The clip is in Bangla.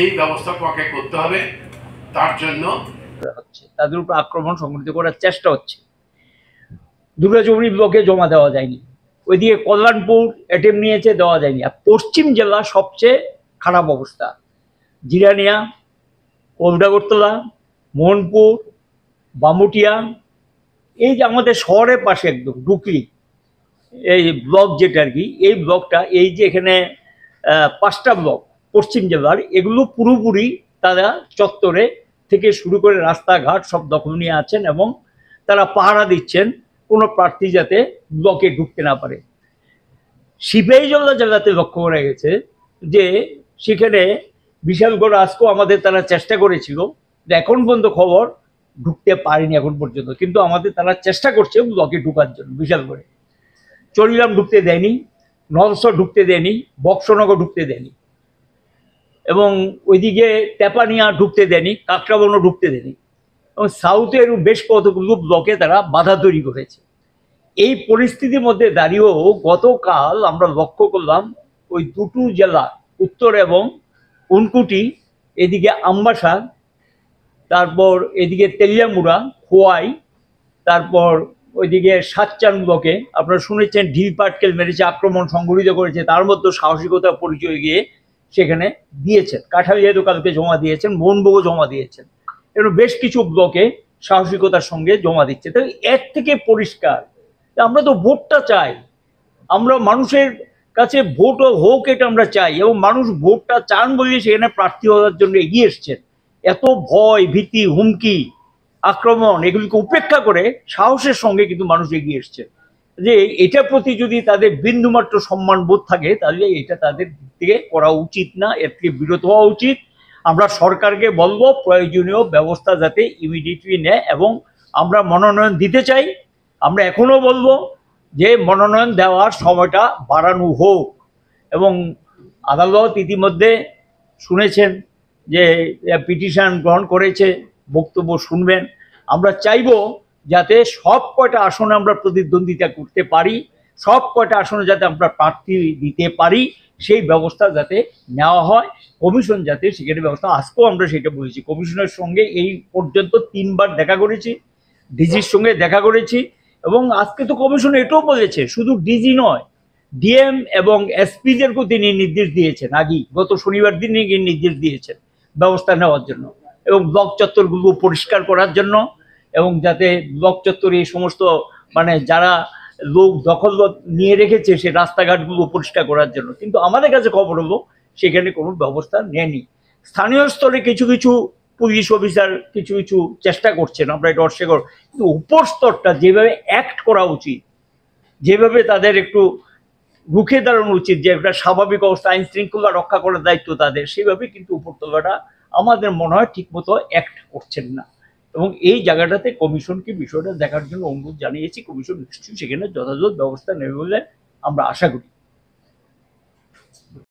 এই ব্যবস্থা তোমাকে করতে হবে। তার জন্য তাদের উপর আক্রমণ সংগঠিত করার চেষ্টা হচ্ছে। দুর্গাচৌরি ব্লকে জমা দেওয়া যায়নি, ওইদিকে কল্যাণপুর অ্যাটেম্প নিয়েছে, দেওয়া যায়নি। আর পশ্চিম জেলা সবচেয়ে খারাপ অবস্থা, জিরানিয়া, কলদাগরতলা, মোহনপুর, বামুটিয়া, এই যে আমাদের শহরের পাশে একদম ডুকলি এই ব্লক যেটা আর কি, এই ব্লকটা, এই যে এখানে 5টা ব্লক পশ্চিম জেলার, এগুলো পুরোপুরি তারা চত্বরে থেকে শুরু করে রাস্তাঘাট সব দখল নিয়ে আছেন এবং তারা পাহারা দিচ্ছেন কোনো প্রার্থী যাতে ব্লকে ঢুকতে না পারে। সিপাহীজলা জেলাতে লক্ষ্য করা গেছে যে সেখানে বিশালগড় আজকেও আমাদের তারা চেষ্টা করেছিল, এখন পর্যন্ত খবর ঢুকতে পারেনি এখন পর্যন্ত, কিন্তু আমাদের তারা চেষ্টা করছে ব্লকে ঢুকার জন্য। বিশালগড়ে চরিলাম ঢুকতে দেয়নি, নলসর ঢুকতে দেয়নি, বক্সনগর ঢুকতে দেয়নি, এবং ওইদিকে তেপানিয়া ঢুকতে দেয়নি, কাকরাবনও ঢুকতে দেয়নি, এবং সাউথের বেশ কতগুলো ব্লকে তারা বাধা তৈরি করেছে। এই পরিস্থিতির মধ্যে দাঁড়িয়েও গতকাল আমরা লক্ষ্য করলাম ওই দুটো জেলা, উত্তর এবং উনকুটি, এদিকে আমবাসা, তারপর এদিকে তেলিয়ামুড়া, খোয়াই, তারপর ওইদিকে সাতচান ব্লকে আপনারা শুনেছেন ঢিল পাটকেল মেরেছে, আক্রমণ সংঘটিত করেছে, তার মধ্যে সাহসিকতার পরিচয় গিয়ে সেখানে দিয়েছেন। কাঠালিয়া তো কালকে জমা দিয়েছেন, মোহনভোগও জমা দিয়েছেন, এগুলো বেশ কিছু ব্লকে সাহসিকতার সঙ্গে জমা দিচ্ছে। তো এর থেকে পরিষ্কার আমরা তো ভোটটা চাই, আমরা মানুষের কাছে ভোট হোক এটা আমরা চাই, এবং মানুষ ভোটটা চান বলে সেখানে প্রার্থী হওয়ার জন্য এগিয়ে এসছেন। এত ভয় ভীতি হুমকি আক্রমণ এগুলিকে উপেক্ষা করে সাহসের সঙ্গে কিন্তু মানুষ এগিয়ে এসছে। যে এটার প্রতি যদি তাদের বিন্দুমাত্র সম্মান বোধ থাকে তাহলে এটা তাদের দিক থেকে করা উচিত না, এর থেকে বিরত হওয়া উচিত। আমরা সরকারকে বলবো প্রয়োজনীয় ব্যবস্থা যাতে ইমিডিয়েটলি নেয়, এবং আমরা মনোনয়ন দিতে চাই। আমরা এখনো বলবো যে মনোনয়ন দেওয়ার সময়টা বাড়ানো হোক, এবং আদালত ইতিমধ্যে শুনেছেন যে পিটিশন গ্রহণ করেছে, বক্তব্য শুনবেন। আমরা চাইব যাতে সব কয়টা আসনে আমরা প্রতিদ্বন্দ্বিতা করতে পারি, সব কয়টা আসনে যাতে আমরা প্রার্থী দিতে পারি, সেই ব্যবস্থা যাতে নেওয়া হয়। কমিশন যাতে সেখানে ব্যবস্থা, আজকেও আমরা সেটা বলেছি, কমিশনের সঙ্গে এই পর্যন্ত 3বার দেখা করেছি, ডিজির সঙ্গে দেখা করেছি, এবং আজকে তো কমিশন এটাও বলেছে শুধু ডিজি নয়, ডিএম এবং এসপিদেরকেও তিনি নির্দেশ দিয়েছেন, আগেই গত শনিবার দিন নির্দেশ দিয়েছেন ব্যবস্থা নেওয়ার জন্য, এবং ব্লক চত্বরগুলো পরিষ্কার করার জন্য, এবং যাতে ব্লক চত্বরে এই সমস্ত মানে যারা লোক দখল নিয়ে রেখেছে সে রাস্তাঘাটগুলো পরিষ্কার করার জন্য। কিন্তু আমাদের কাছে খবর হলো সেখানে কোনো ব্যবস্থা নেয়নি। স্থানীয় স্তরে কিছু কিছু পুলিশ অফিসার কিছু কিছু চেষ্টা করছেন, আমরা এটা অস্বীকার, কিন্তু উপর স্তরটা যেভাবে অ্যাক্ট করা উচিত, যেভাবে তাদের একটু রুখে দাঁড়ানো উচিত, যে একটা স্বাভাবিক অবস্থা আইন শৃঙ্খলা রক্ষা করার দায়িত্ব তাদের, সেভাবে কিন্তু উপরতলাটা আমাদের মনে হয় ঠিকমতো অ্যাক্ট করছেন না। এবং এই জায়গাটাতে কমিশনকে বিষয়টা দেখার জন্য অনুরোধ জানিয়েছি, কমিশন নিশ্চয়ই সেখানে যথাযথ ব্যবস্থা নেবে বলে আমরা আশা করি।